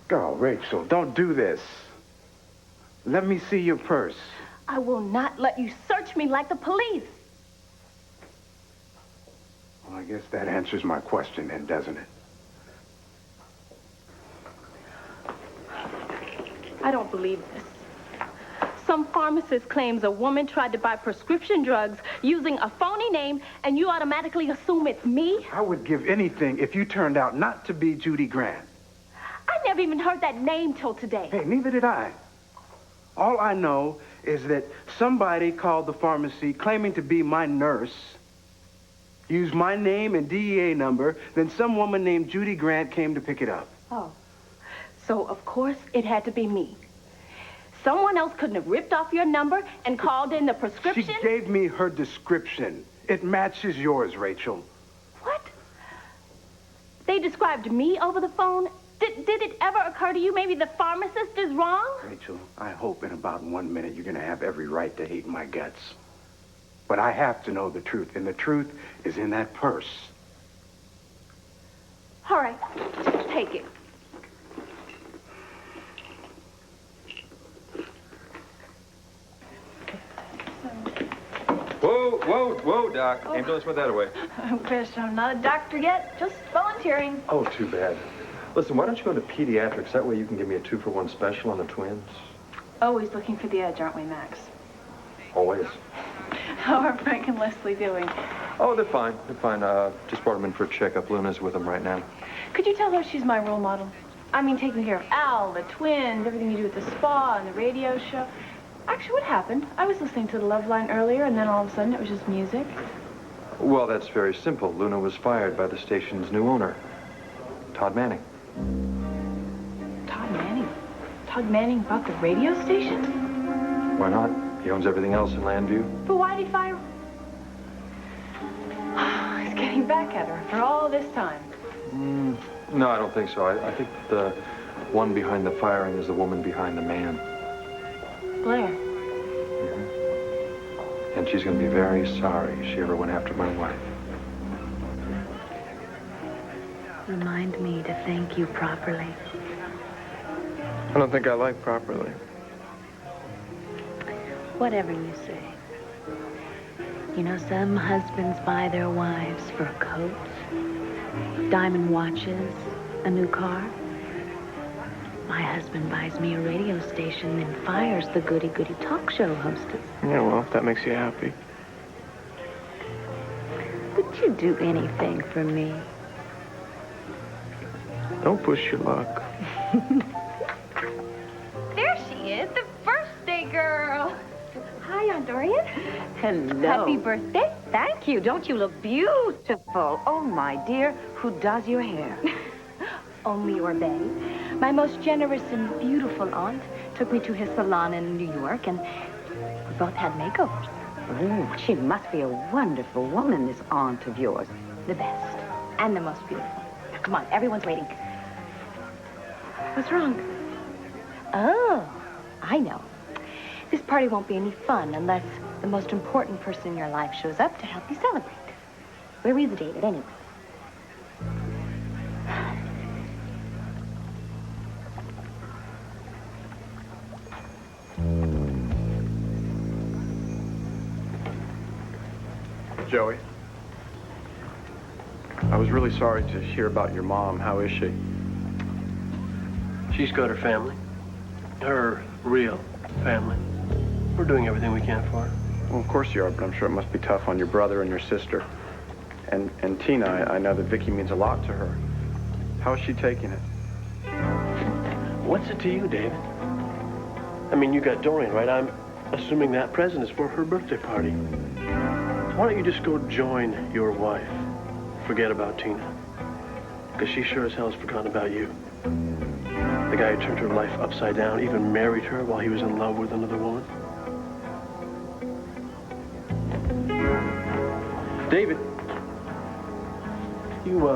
Girl, Rachel, don't do this. Let me see your purse. I will not let you search me like the police. Well, I guess that answers my question then, doesn't it? I don't believe this. Some pharmacist claims a woman tried to buy prescription drugs using a phony name, and you automatically assume it's me? I would give anything if you turned out not to be Judy Grant. I never even heard that name till today. Hey, neither did I. All I know is that somebody called the pharmacy claiming to be my nurse, used my name and DEA number, then some woman named Judy Grant came to pick it up. Oh. So, of course, it had to be me. Someone else couldn't have ripped off your number and called in the prescription? She gave me her description. It matches yours, Rachel. What? They described me over the phone? Did it ever occur to you maybe the pharmacist is wrong? Rachel, I hope in about 1 minute you're going to have every right to hate my guts. But I have to know the truth, and the truth is in that purse. All right, take it. Whoa, Doc. Ambulance went that away. Chris, I'm not a doctor yet, just volunteering. Oh, too bad. Listen, why don't you go to pediatrics? That way you can give me a 2-for-1 special on the twins. Always looking for the edge, aren't we, Max? Always. How are Frank and Leslie doing? Oh, they're fine. They're fine. Just brought them in for a checkup. Luna's with them right now. Could you tell her she's my role model? I mean, taking care of Al, the twins, everything you do at the spa and the radio show. Actually, what happened? I was listening to the Love Line earlier, and then all of a sudden it was just music. Well, that's very simple. Luna was fired by the station's new owner, Todd Manning. Todd Manning? Todd Manning bought the radio station? Why not? He owns everything else in Landview. But why did he fire? He's getting back at her after all this time. No, I don't think so. I think the one behind the firing is the woman behind the man. Blair. And she's going to be very sorry she ever went after my wife. Remind me to thank you properly. I don't think I like properly. Whatever you say. You know, some husbands buy their wives fur coats, diamond watches, a new car. My husband buys me a radio station, then fires the goody-goody talk show hostess. Yeah, well, if that makes you happy. Would you do anything for me? Don't push your luck. There she is, the birthday girl. Hi, Aunt Dorian. Hello. Happy birthday. Thank you. Don't you look beautiful? Oh, my dear, who does your hair? Only Orbet. My most generous and beautiful aunt took me to his salon in New York, and we both had makeovers. Oh, she must be a wonderful woman, this aunt of yours. The best. And the most beautiful. Now, come on, everyone's waiting. What's wrong? Oh, I know. This party won't be any fun unless the most important person in your life shows up to help you celebrate. Where is David, anyway? Joey, I was really sorry to hear about your mom. How is she? She's got her family. Her real family. We're doing everything we can for her. Well, of course you are, but I'm sure it must be tough on your brother and your sister. And Tina, I know that Vicky means a lot to her. How is she taking it? What's it to you, David? I mean, you got Dorian, right? I'm assuming that present is for her birthday party. Why don't you just go join your wife? Forget about Tina. Because she sure as hell has forgotten about you. The guy who turned her life upside down, even married her while he was in love with another woman. David, you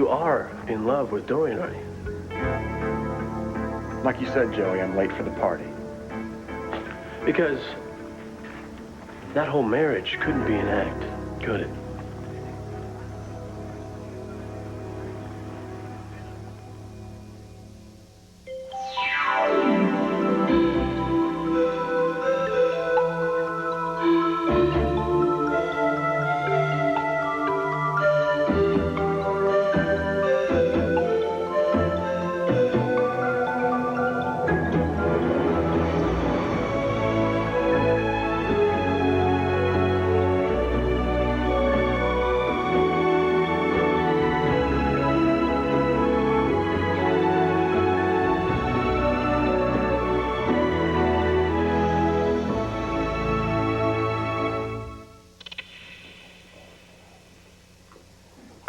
are in love with Dorian, aren't you? Like you said, Joey, I'm late for the party. Because that whole marriage couldn't be an act, could it?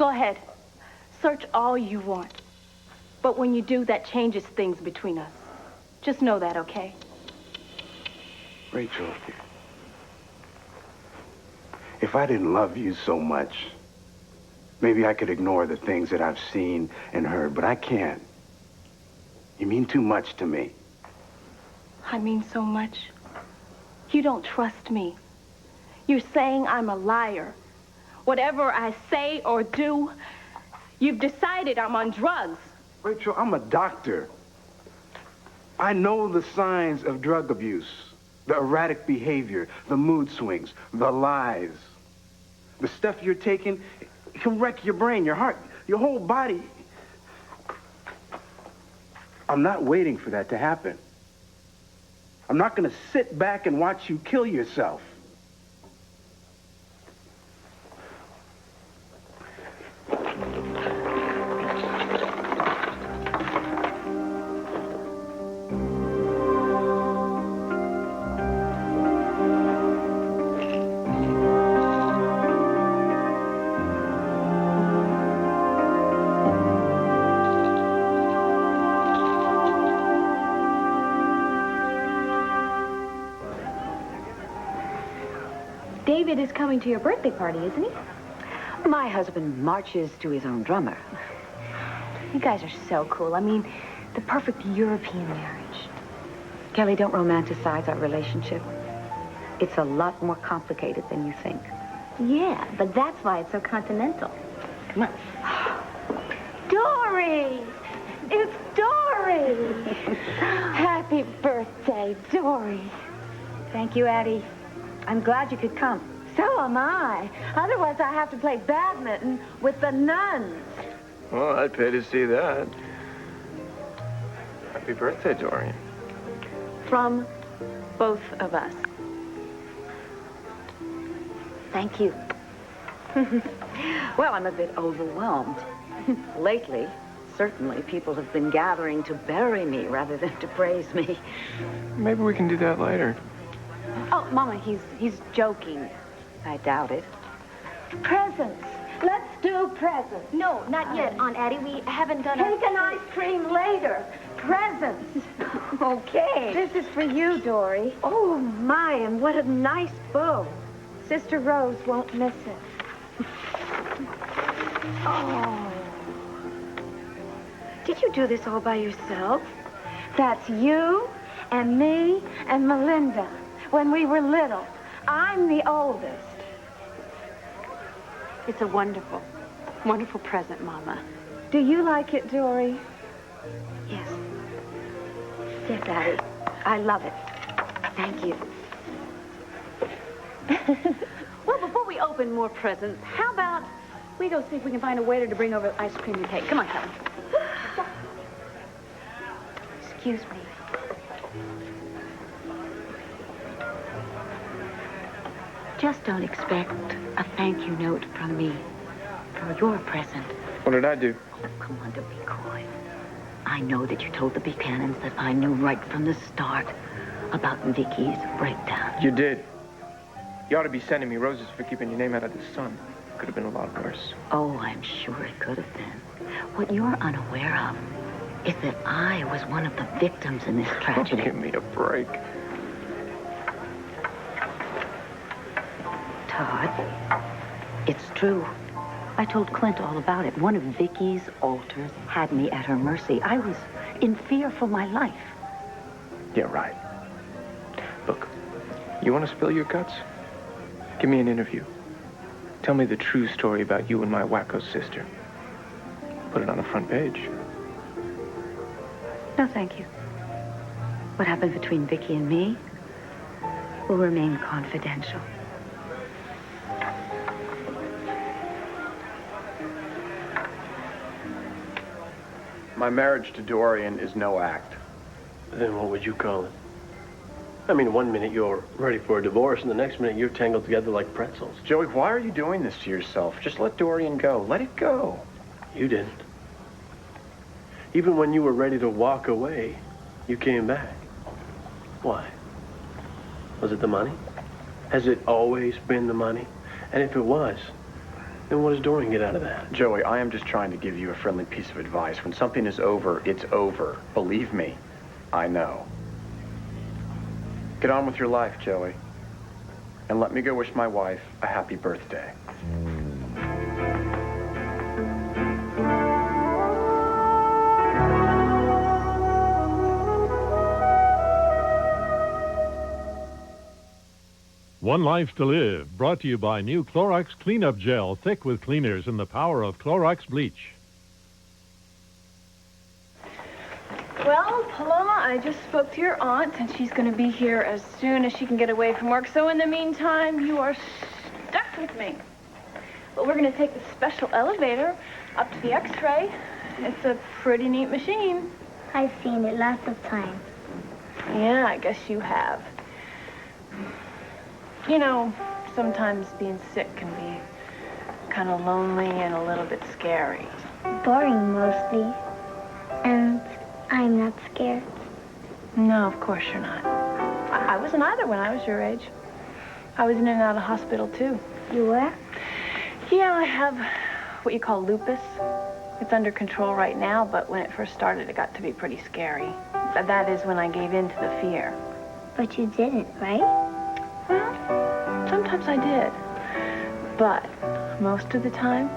Go ahead. Search all you want. But when you do, that changes things between us. Just know that, okay? Rachel, if I didn't love you so much, maybe I could ignore the things that I've seen and heard, but I can't. You mean too much to me. I mean so much. You don't trust me. You're saying I'm a liar. Whatever I say or do, you've decided I'm on drugs. Rachel, I'm a doctor. I know the signs of drug abuse, the erratic behavior, the mood swings, the lies. The stuff you're taking, it can wreck your brain, your heart, your whole body. I'm not waiting for that to happen. I'm not going to sit back and watch you kill yourself. David is coming to your birthday party, isn't he? My husband marches to his own drummer. You guys are so cool. I mean, the perfect European marriage. Kelly, don't romanticize our relationship. It's a lot more complicated than you think. Yeah, but that's why it's so continental. Come on. Dory! It's Dory! Happy birthday, Dory. Thank you, Addie. I'm glad you could come. So am I. Otherwise, I have to play badminton with the nuns. Well, I'd pay to see that. Happy birthday, Dorian. From both of us. Thank you. Well, I'm a bit overwhelmed. Lately, certainly, people have been gathering to bury me rather than to praise me. Maybe we can do that later. Oh, Mama, he's joking. I doubt it. Presents. Let's do presents. No, not yet, Aunt Addie. We haven't done Cake and ice cream later. Presents. Okay. This is for you, Dory. Oh, my, and what a nice bow. Sister Rose won't miss it. Oh. Did you do this all by yourself? That's you and me and Melinda when we were little. I'm the oldest. It's a wonderful, wonderful present, Mama. Do you like it, Dory? Yes. Yes, Addie. I love it. Thank you. Well, before we open more presents, how about we go see if we can find a waiter to bring over ice cream and cake? Come on, Kelly. Excuse me. Just don't expect a thank you note from me for your present. What did I do? Oh, come on, don't be coy. I know that you told the Buchanans that I knew right from the start about Vicky's breakdown. You did. You ought to be sending me roses for keeping your name out of the sun. Could have been a lot worse. Oh, I'm sure it could have been. What you're unaware of is that I was one of the victims in this tragedy. Give me a break. Todd, it's true. I told Clint all about it. One of Vicky's alters had me at her mercy. I was in fear for my life. Yeah, right. Look, you want to spill your guts? Give me an interview. Tell me the true story about you and my wacko sister. Put it on the front page. No, thank you. What happened between Vicky and me will remain confidential. My marriage to Dorian is no act. Then what would you call it? I mean, one minute you're ready for a divorce, and the next minute you're tangled together like pretzels. Joey, why are you doing this to yourself? Just let Dorian go. Let it go. You didn't. Even when you were ready to walk away, you came back. Why? Was it the money? Has it always been the money? And if it was, Then what does Dorian get out of that? Joey, I am just trying to give you a friendly piece of advice. When something is over, it's over. Believe me, I know. Get on with your life, Joey. And let me go wish my wife a happy birthday. One Life to Live, brought to you by new Clorox Cleanup Gel, thick with cleaners and the power of Clorox bleach. Well, Paloma, I just spoke to your aunt, and she's going to be here as soon as she can get away from work. So in the meantime, you are stuck with me. But we're going to take the special elevator up to the X-ray. It's a pretty neat machine. I've seen it lots of times. Yeah, I guess you have. You know, sometimes being sick can be kind of lonely and a little bit scary. Boring mostly. And I'm not scared. No, of course you're not. I wasn't either when I was your age. I was in and out of hospital, too. You were? Yeah, I have what you call lupus. It's under control right now, but when it first started, it got to be pretty scary. That is when I gave in to the fear. But you didn't, right? Well, sometimes I did. But most of the time,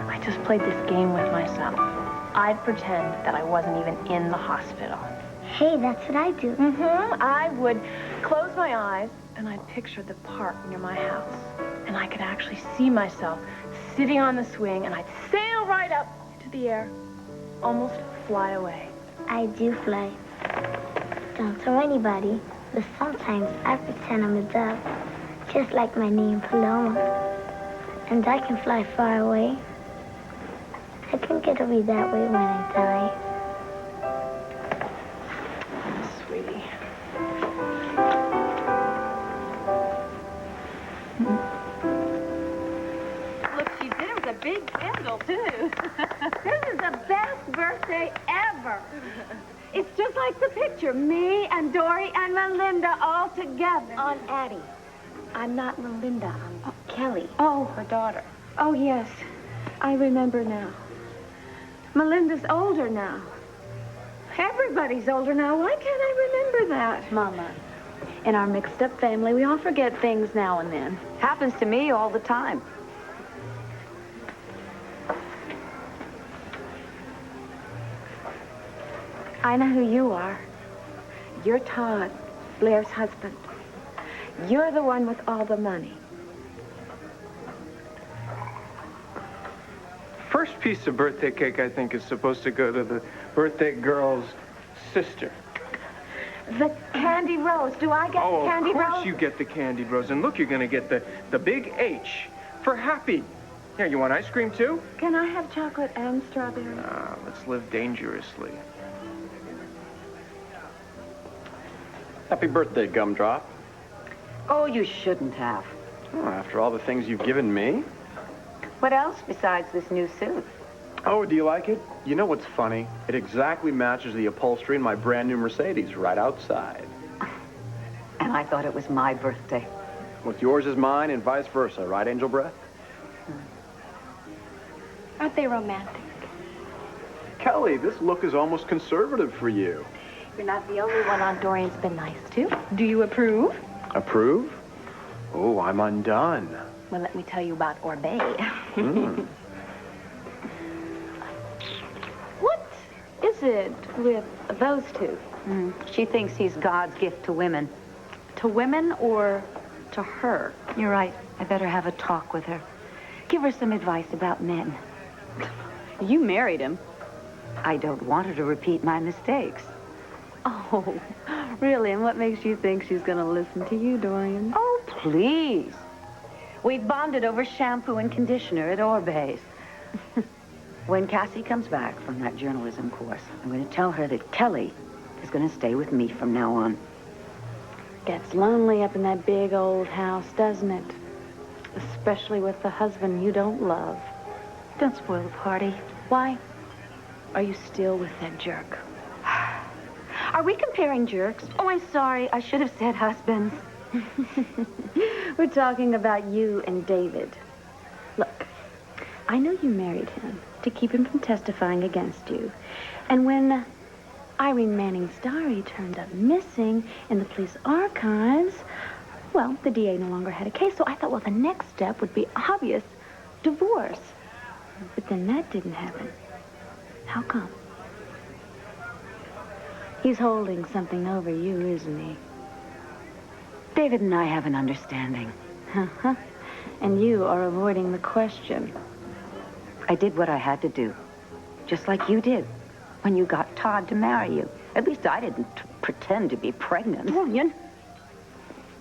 I just played this game with myself. I'd pretend that I wasn't even in the hospital. Hey, that's what I do. I would close my eyes, and I'd picture the park near my house. And I could actually see myself sitting on the swing, and I'd sail right up into the air, almost fly away. I do fly. Don't tell anybody, but sometimes I pretend I'm a dove, just like my name, Paloma. And I can fly far away. I think it'll be that way when I die. Sweetie. Look, she did. It was a big candle, too. This is the best birthday ever. It's just like the picture. Me and Dory and Melinda all together. Aunt Addie. I'm not Melinda. I'm Kelly. Oh. Her daughter. Oh, yes. I remember now. Melinda's older now. Everybody's older now. Why can't I remember that? Mama, in our mixed-up family, we all forget things now and then. Happens to me all the time. I know who you are. You're Todd, Blair's husband. You're the one with all the money. First piece of birthday cake, I think, is supposed to go to the birthday girl's sister. The candy rose. Do I get the candy rose? Of course you get the candied rose. And look, you're going to get the big H for happy. Here, you want ice cream, too? Can I have chocolate and strawberry? Let's live dangerously. Happy birthday, Gumdrop. Oh, you shouldn't have. Oh, after all the things you've given me. What else besides this new suit? Oh, do you like it? You know what's funny? It exactly matches the upholstery in my brand new Mercedes right outside. And I thought it was my birthday. What's yours is mine and vice versa, right, Angel Breath? Aren't they romantic? Kelly, this look is almost conservative for you. You're not the only one Aunt Dorian's been nice to. Do you approve? Approve? Oh, I'm undone. Well, let me tell you about Orbay. What is it with those two? She thinks he's God's gift to women. To women or to her? You're right. I better have a talk with her. Give her some advice about men. You married him. I don't want her to repeat my mistakes. Oh, really? And what makes you think she's going to listen to you, Dorian? Oh, please. We've bonded over shampoo and conditioner at Orbay's. When Cassie comes back from that journalism course, I'm going to tell her that Kelly is going to stay with me from now on. Gets lonely up in that big old house, doesn't it? Especially with the husband you don't love. Don't spoil the party. Why? Are you still with that jerk? Are we comparing jerks? Oh, I'm sorry. I should have said husbands. We're talking about you and David. Look, I know you married him to keep him from testifying against you. And when Irene Manning's diary turned up missing in the police archives, well, the DA no longer had a case, so I thought, well, the next step would be obvious, divorce. But then that didn't happen. How come? He's holding something over you, isn't he? David and I have an understanding. Uh-huh. And you are avoiding the question. I did what I had to do, just like you did when you got Todd to marry you. At least I didn't pretend to be pregnant. Dorian,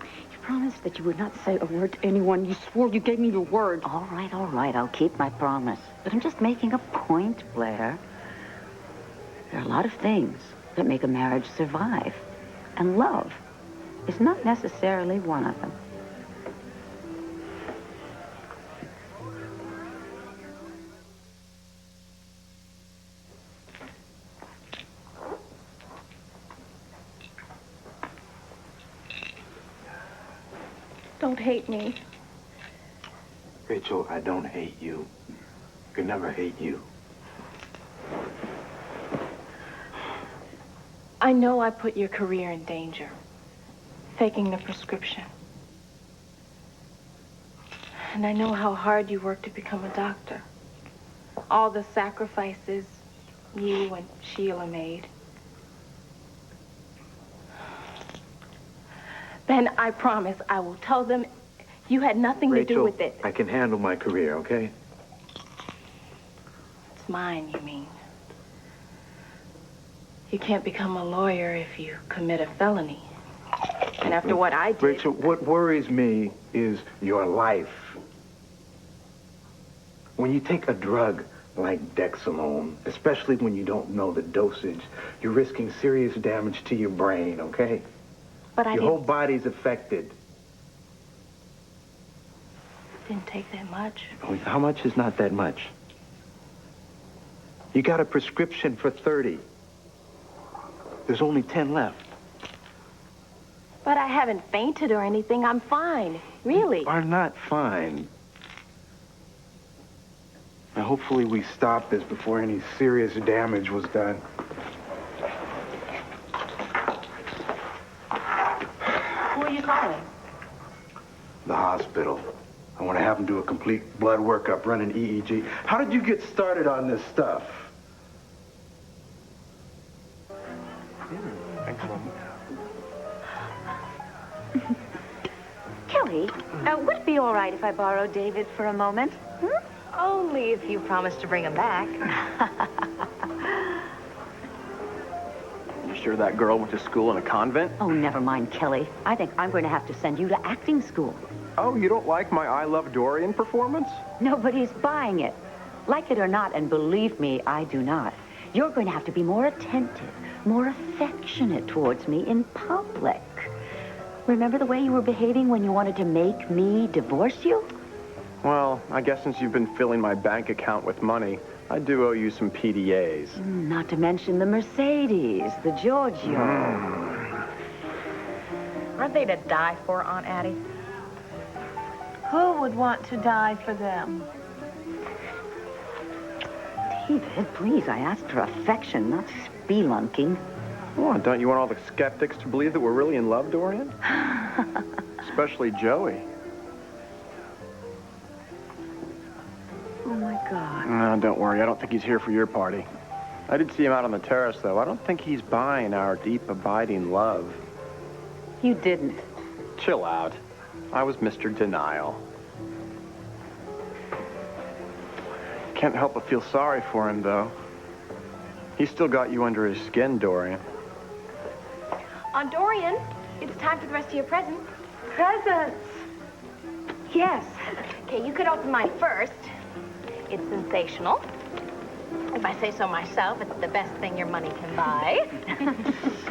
you promised that you would not say a word to anyone. You swore you gave me your word. All right, I'll keep my promise. But I'm just making a point, Blair. There are a lot of things that make a marriage survive. And love is not necessarily one of them. Don't hate me. Rachel, I don't hate you. I could never hate you. I know I put your career in danger, faking the prescription. And I know how hard you worked to become a doctor. All the sacrifices you and Sheila made. Ben, I promise I will tell them you had nothing to do with it. I can handle my career, okay? It's mine, you mean? You can't become a lawyer if you commit a felony. And after what I did... Rachel, what worries me is your life. When you take a drug like Dexalone, especially when you don't know the dosage, you're risking serious damage to your brain, okay? But your whole body's affected. Didn't take that much. How much is not that much? You got a prescription for 30. There's only 10 left. But I haven't fainted or anything. I'm fine. Really. You are not fine. Now, hopefully we stop this before any serious damage was done. Who are you calling? The hospital. I want to have them do a complete blood workup, run an EEG. How did you get started on this stuff? Thanks, Mom. Kelly, would it be all right if I borrowed David for a moment? Only if you promise to bring him back. You sure that girl went to school in a convent? Oh, never mind, Kelly. I think I'm going to have to send you to acting school. Oh, you don't like my I Love Dorian performance? Nobody's buying it. Like it or not, and believe me, I do not. You're going to have to be more attentive, more affectionate towards me in public. Remember the way you were behaving when you wanted to make me divorce you? Well, I guess since you've been filling my bank account with money, I do owe you some PDAs. Not to mention the Mercedes, the Giorgio. Aren't they to die for, Aunt Addie? Who would want to die for them? David, please, I asked for affection, not spelunking. Oh, don't you want all the skeptics to believe that we're really in love, Dorian? Especially Joey. Oh, my God. No, don't worry. I don't think he's here for your party. I did see him out on the terrace, though. I don't think he's buying our deep, abiding love. You didn't. Chill out. I was Mr. Denial. Can't help but feel sorry for him, though. He's still got you under his skin, Dorian. Aunt Dorian, it's time for the rest of your presents. Presents? Yes. Okay, you could open mine first. It's sensational. If I say so myself, it's the best thing your money can buy.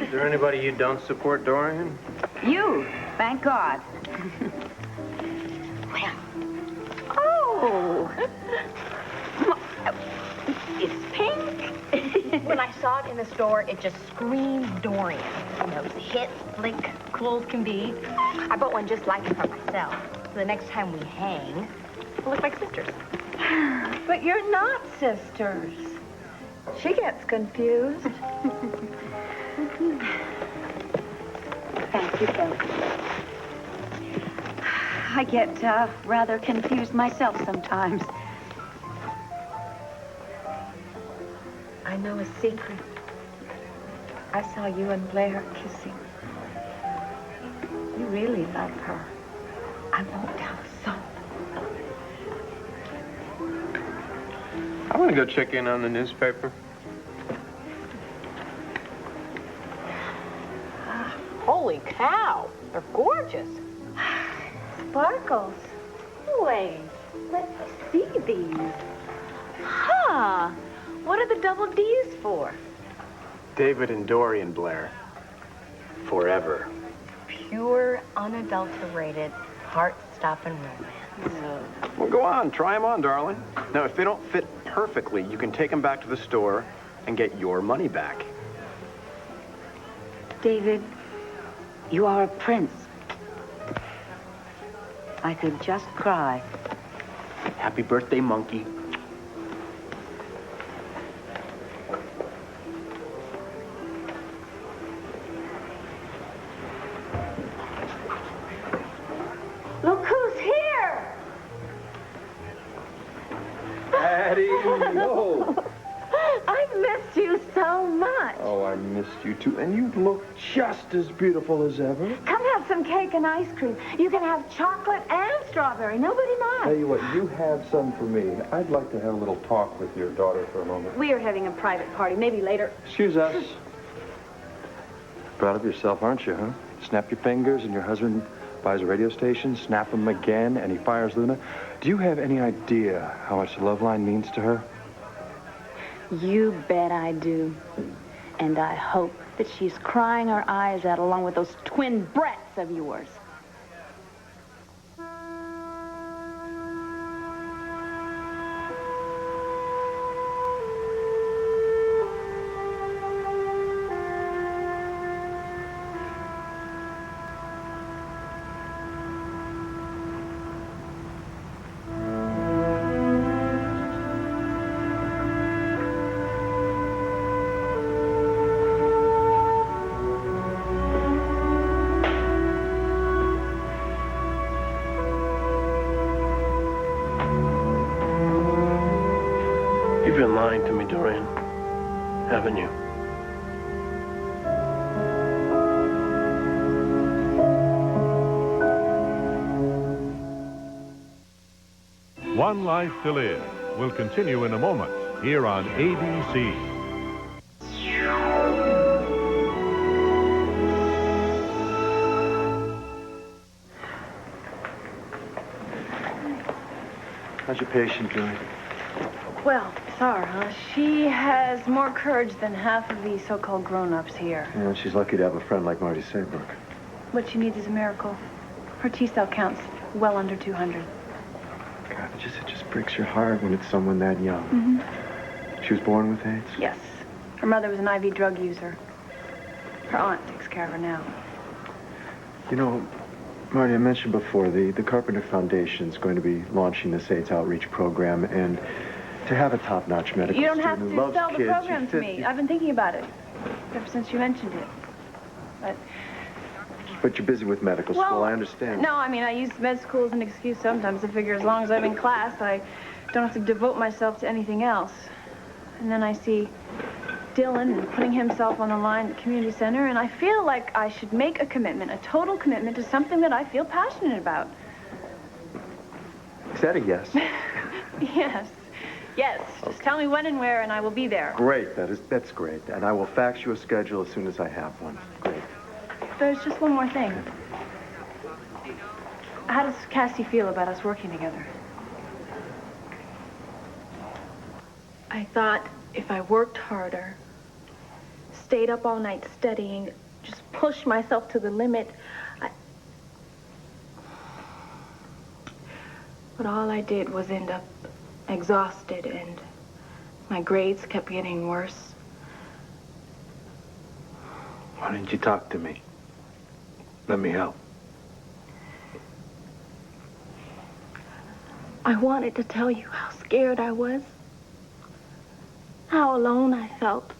Is there anybody you don't support, Dorian? You, thank God. Well. Oh. It's pink. When I saw it in the store, it just screamed Dorian. You know, it's hip, slick, cool as can be. I bought one just like it for myself. So the next time we hang, we'll look like sisters. But you're not sisters. She gets confused. Thank you, Phil. I get rather confused myself sometimes. I know a secret. I saw you and Blair kissing. You really love her. I won't tell a soul. I want to go check in on the newspaper. Holy cow, they're gorgeous. Sparkles. Wait, let me see these. Huh. What are the double D's for? David and Dorian Blair. Forever. Pure, unadulterated, heart-stopping romance. Well, go on. Try them on, darling. Now, if they don't fit perfectly, you can take them back to the store and get your money back. David, you are a prince. I could just cry. Happy birthday, monkey. Look who's here! Patty! Oh. I've missed you so much. Oh, I missed you too. And you look just as beautiful as ever. Come have some cake and ice cream. You can have chocolate and strawberry. Nobody Tell minds. you what, you have some for me. I'd like to have a little talk with your daughter for a moment. We are having a private party. Maybe later. Excuse us. Proud of yourself, aren't you, huh? Snap your fingers and your husband buys a radio station, snap him again, and he fires Luna. Do you have any idea how much the love line means to her? You bet I do. And I hope that she's crying her eyes out along with those twin brats of yours. You've been lying to me, Dorian, haven't you? One Life to Live will continue in a moment here on ABC. How's your patient doing? Well, Sarah, she has more courage than half of these so-called grown-ups here. Yeah, she's lucky to have a friend like Marty Saybrook. What she needs is a miracle. Her T-cell count's well under 200. God, it just breaks your heart when it's someone that young. Mm-hmm. She was born with AIDS? Yes. Her mother was an IV drug user. Her aunt takes care of her now. You know, Marty, I mentioned before, the Carpenter Foundation's going to be launching this AIDS outreach program, and to have a top-notch medical You don't have student to who loves sell the kids, program you to fit- me. I've been thinking about it ever since you mentioned it. But you're busy with medical school, I understand. No, I mean, I use med school as an excuse sometimes. I figure as long as I'm in class, I don't have to devote myself to anything else. And then I see Dylan and putting himself on the line at the community center, and I feel like I should make a commitment, a total commitment to something that I feel passionate about. Is that a yes? Yes. Yes. Just tell me when and where, and I will be there. Great, that's great. And I will fax you a schedule as soon as I have one. Great. There's just one more thing. How does Cassie feel about us working together? I thought if I worked harder, stayed up all night studying, just pushed myself to the limit, But all I did was end up exhausted, and my grades kept getting worse. Why didn't you talk to me? Let me help. I wanted to tell you how scared I was, how alone I felt.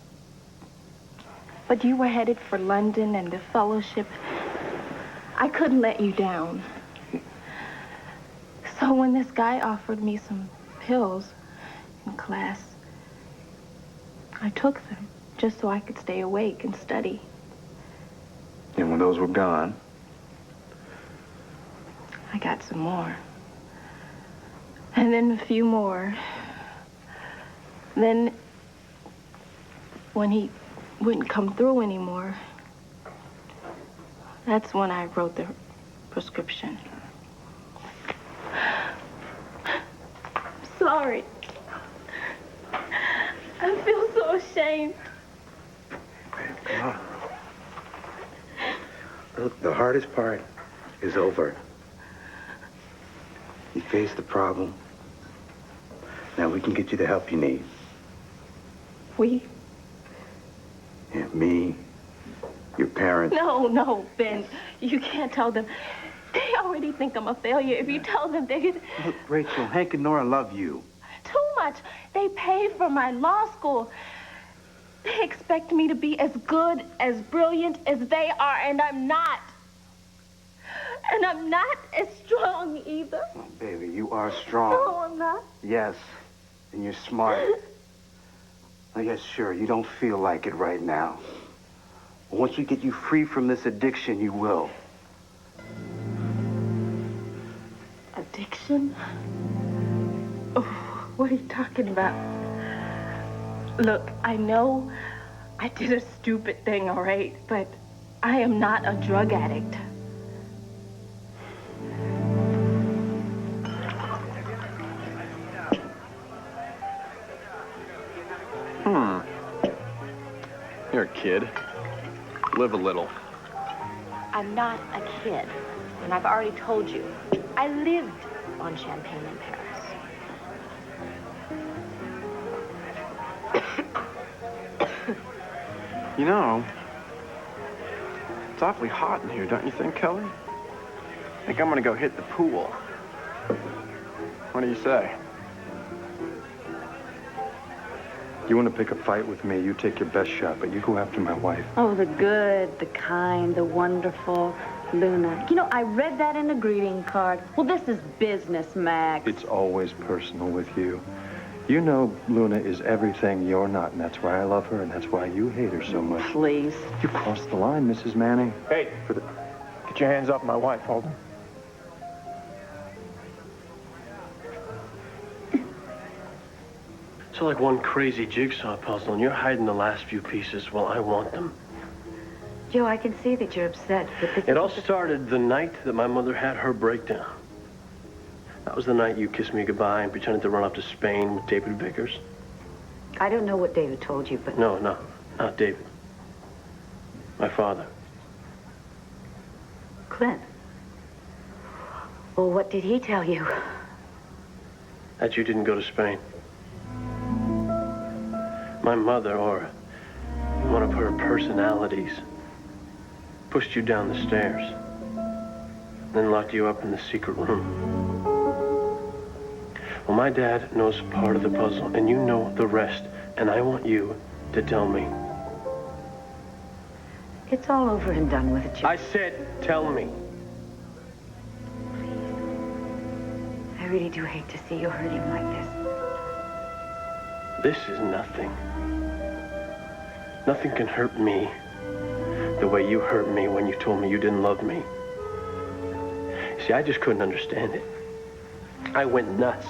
But you were headed for London and the fellowship. I couldn't let you down. So when this guy offered me some pills in class, I took them just so I could stay awake and study. And when those were gone? I got some more. And then a few more. Then, when he wouldn't come through anymore, that's when I wrote the prescription. Sorry. I feel so ashamed. Come on. Look, the hardest part is over. You faced the problem. Now we can get you the help you need. We? Yeah, me, your parents. No, Ben. You can't tell them. They already think I'm a failure. If you tell them, they could... Look, Rachel, Hank and Nora love you. Too much. They paid for my law school. They expect me to be as good, as brilliant as they are, and I'm not. And I'm not as strong either. Oh, baby, you are strong. No, I'm not. Yes, and you're smart. Oh, yes, sure, you don't feel like it right now. But once we get you free from this addiction, you will. Addiction? Oh, what are you talking about? Look, I know I did a stupid thing, all right? But I am not a drug addict. You're a kid. Live a little. I'm not a kid. And I've already told you, I lived on champagne in Paris. You know, it's awfully hot in here, don't you think, Kelly? I think I'm gonna go hit the pool. What do you say? You want to pick a fight with me, you take your best shot, but you go after my wife. Oh, the good, the kind, the wonderful Luna. You know, I read that in a greeting card. Well, this is business, Max. It's always personal with you. You know Luna is everything you're not, and that's why I love her, and that's why you hate her so much. Please. You crossed the line, Mrs. Manning. Hey, get your hands off my wife, Holden. It's like one crazy jigsaw puzzle, and you're hiding the last few pieces. Well, I want them. Joe, I can see that you're upset, but this It all started the night that my mother had her breakdown. That was the night you kissed me goodbye and pretended to run off to Spain with David Vickers. I don't know what David told you, but... No, not David. My father. Clint. Well, what did he tell you? That you didn't go to Spain. My mother, or one of her personalities, pushed you down the stairs, then locked you up in the secret room. Well, my dad knows part of the puzzle, and you know the rest, and I want you to tell me. It's all over and done with it, Joe. I said, tell me. I really do hate to see you hurting like this. This is nothing. Nothing can hurt me the way you hurt me when you told me you didn't love me. See, I just couldn't understand it. I went nuts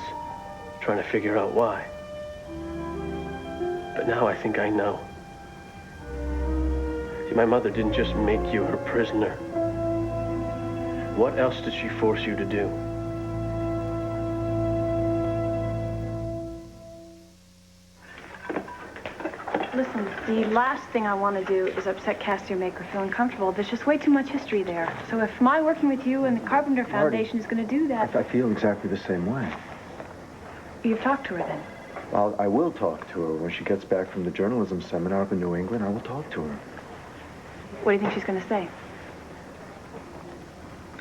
trying to figure out why. But now I think I know. See, my mother didn't just make you her prisoner. What else did she force you to do? Listen, the last thing I want to do is upset Cassie or make her feel uncomfortable. There's just way too much history there. So if my working with you and the Carpenter Foundation is going to do that... I feel exactly the same way. You've talked to her then? Well, I will talk to her. When she gets back from the journalism seminar up in New England, I will talk to her. What do you think she's going to say?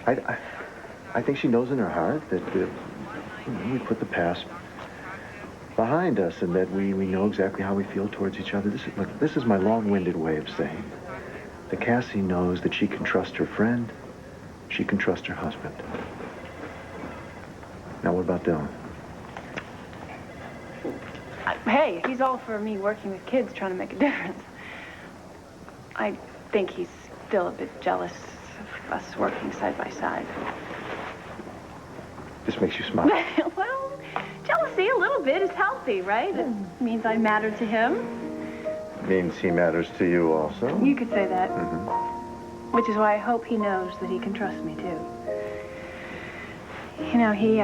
I think she knows in her heart that we put the past behind us and that we know exactly how we feel towards each other. This is my long-winded way of saying that Cassie knows that she can trust her friend, she can trust her husband. Now, what about Dylan? Hey, he's all for me working with kids, trying to make a difference. I think he's still a bit jealous of us working side by side. This makes you smile. Well, jealousy a little bit is healthy, right? It means I matter to him. Means he matters to you also. You could say that. Mm-hmm. Which is why I hope he knows that he can trust me, too. You know, he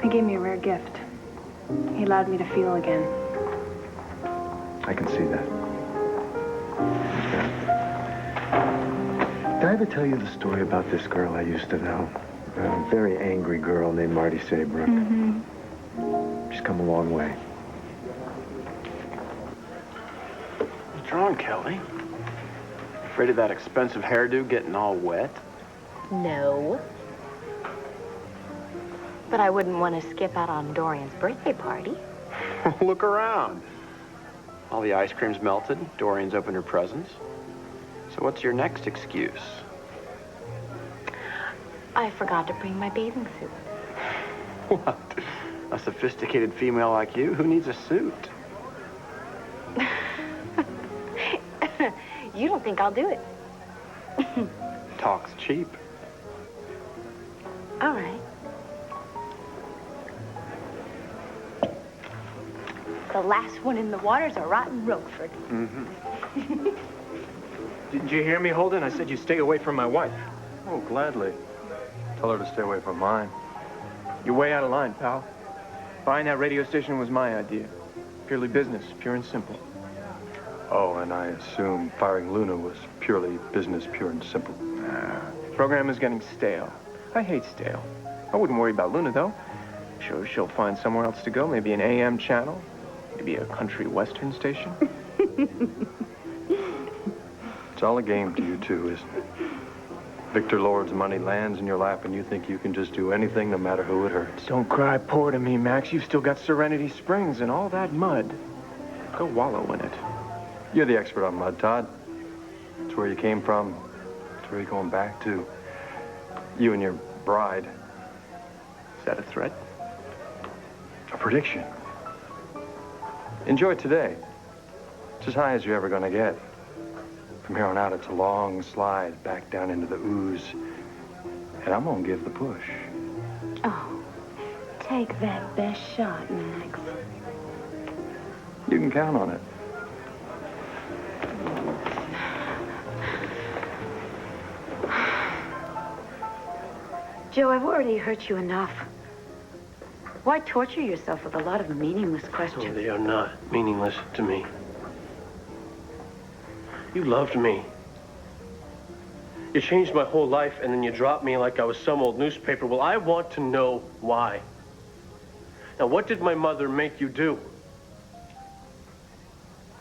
gave me a rare gift. He allowed me to feel again. I can see that. Did I ever tell you the story about this girl I used to know? A very angry girl named Marty Saybrook. Mm-hmm. She's come a long way. What's wrong, Kelly? Afraid of that expensive hairdo getting all wet? No. But I wouldn't want to skip out on Dorian's birthday party. Look around. All the ice cream's melted. Dorian's opened her presents. So what's your next excuse? I forgot to bring my bathing suit. What? A sophisticated female like you? Who needs a suit? You don't think I'll do it? Talk's cheap. All right. The last one in the water's a rotten Roquefort. Mm-hmm. Didn't you hear me, Holden? I said you stay away from my wife. Oh, gladly. Tell her to stay away from mine. You're way out of line, pal. Buying that radio station was my idea. Purely business, pure and simple. Oh, and I assume firing Luna was purely business, pure and simple. Program is getting stale. I hate stale. I wouldn't worry about Luna, though. Sure, she'll find somewhere else to go. Maybe an AM channel. Maybe a country western station. It's all a game to you two, isn't it? Victor Lord's money lands in your lap and you think you can just do anything no matter who it hurts. Don't cry poor to me, Max. You've still got Serenity Springs and all that mud. Go wallow in it. You're the expert on mud, Todd. It's where you came from. It's where you're going back to. You and your bride. Is that a threat? A prediction. Enjoy today. It's as high as you're ever going to get. From here on out, it's a long slide back down into the ooze. And I'm going to give the push. Oh, take that best shot, Max. You can count on it. Joe, I've already hurt you enough. Why torture yourself with a lot of meaningless Oh, questions? they are not meaningless to me. You loved me. You changed my whole life, and then you dropped me like I was some old newspaper. Well, I want to know why. Now, what did my mother make you do?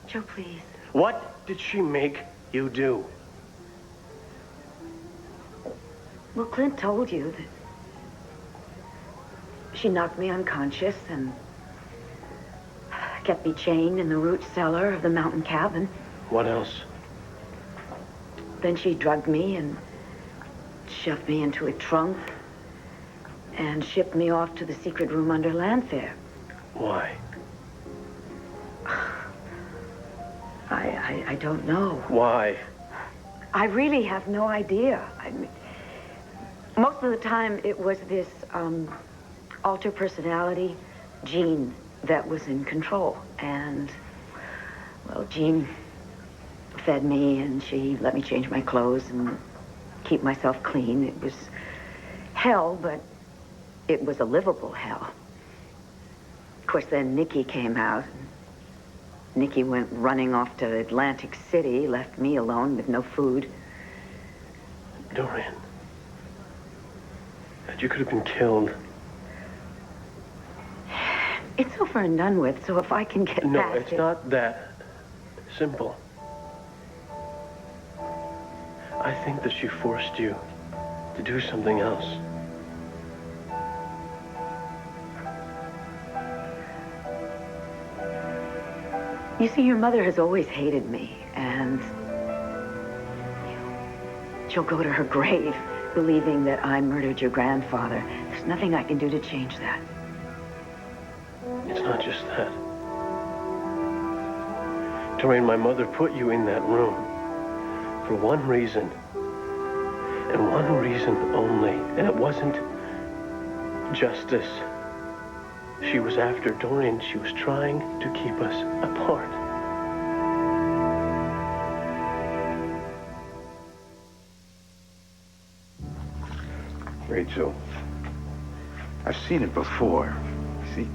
Joe, please. What did she make you do? Well, Clint told you that she knocked me unconscious and kept me chained in the root cellar of the mountain cabin. What else? Then she drugged me and shoved me into a trunk and shipped me off to the secret room under Landfair. Why? I don't know. Why? I really have no idea. I mean, most of the time it was this alter personality, Jean, that was in control. And, well, Jean fed me and she let me change my clothes and keep myself clean. It was hell, but it was a livable hell. Of course, then Nikki came out. Nikki went running off to Atlantic City, left me alone with no food. Dorian. You could have been killed. It's over and done with, so if I can get No, past it's it... not that simple. I think that she forced you to do something else. You see, your mother has always hated me, and she'll go to her grave believing that I murdered your grandfather. There's nothing I can do to change that. It's not just that. Doreen, my mother put you in that room for one reason, and one reason only, and it wasn't justice. She was after Dorian. She was trying to keep us apart. Rachel, I've seen it before. See,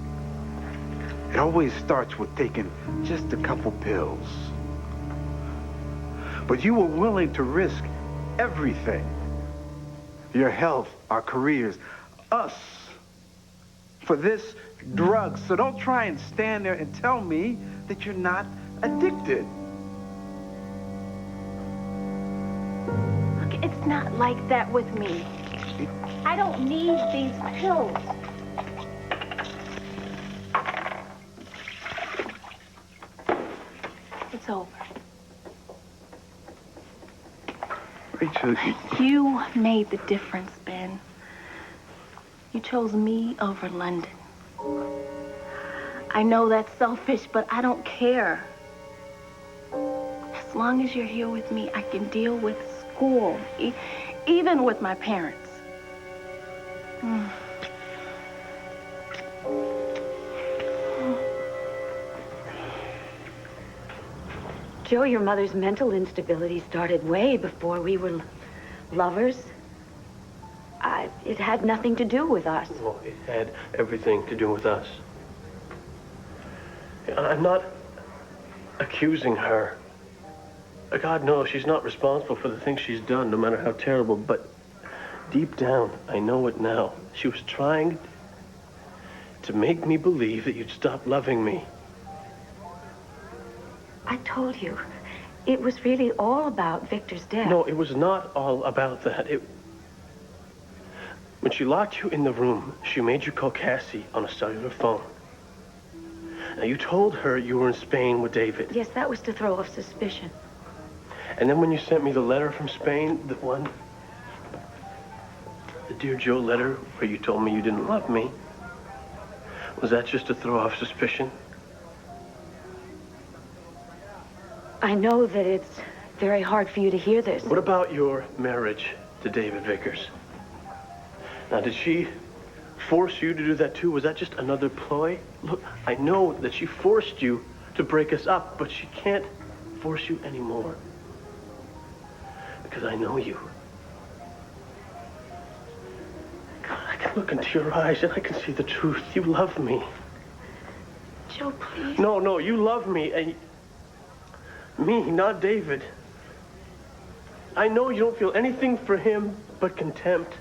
it always starts with taking just a couple pills. But you were willing to risk everything. Your health, our careers, us, for this drug. So don't try and stand there and tell me that you're not addicted. Look, it's not like that with me. I don't need these pills. It's over. Rachel, You made the difference, Ben. You chose me over London. I know that's selfish, but I don't care. As long as you're here with me, I can deal with school, even with my parents. Joe, your mother's mental instability started way before we were lovers. It had nothing to do with us. Well, it had everything to do with us. I'm not accusing her. God knows she's not responsible for the things she's done, no matter how terrible, but deep down, I know it now. She was trying to make me believe that you'd stop loving me. I told you, it was really all about Victor's death. No, it was not all about that. When she locked you in the room, she made you call Cassie on a cellular phone. Now, you told her you were in Spain with David. Yes, that was to throw off suspicion. And then when you sent me the letter from Spain, the Dear Joe letter where you told me you didn't love me, was that just to throw off suspicion? I know that it's very hard for you to hear this. What about your marriage to David Vickers? Now, did she force you to do that too? Was that just another ploy? Look, I know that she forced you to break us up, but she can't force you anymore. Because I know you. God, I can look into your eyes and I can see the truth. You love me. Joe, please. No, you love me. And me, not David. I know you don't feel anything for him but contempt.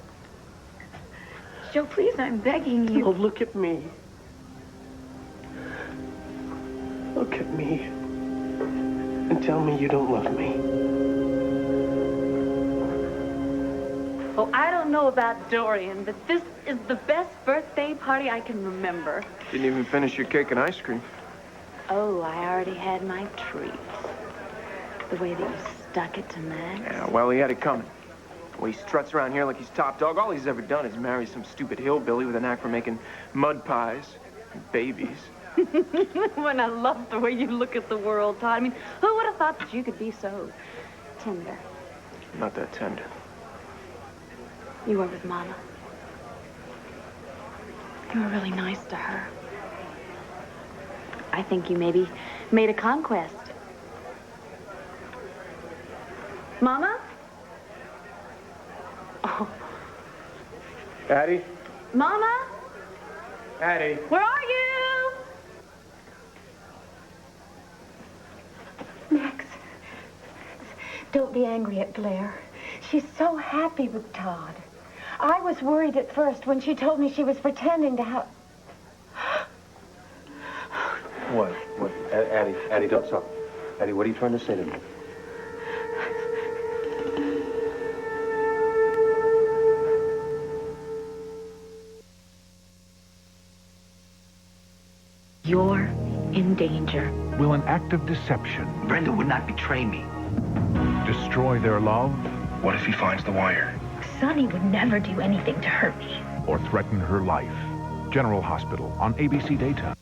Joe, please, I'm begging you. No, look at me. Look at me. And tell me you don't love me. Oh, I don't know about Dorian, but this is the best birthday party I can remember. Didn't even finish your cake and ice cream. Oh, I already had my treat. The way that you stuck it to Max. Yeah, well, he had it coming. Well, he struts around here like he's top dog. All he's ever done is marry some stupid hillbilly with a knack for making mud pies and babies. When I love the way you look at the world, Todd. I mean, who would have thought that you could be so tender? Not that tender. You were with Mama. You were really nice to her. I think you maybe made a conquest. Mama? Oh. Addie? Mama? Addie? Where are you? Max, don't be angry at Blair. She's so happy with Todd. I was worried at first when she told me she was pretending to have... What? Addie, don't stop. Addie, what are you trying to say to me? You're in danger. Will an act of deception Brenda would not betray me. destroy their love? What if he finds the wire? Sonny would never do anything to hurt me. Or threaten her life? General Hospital on ABC Daytime.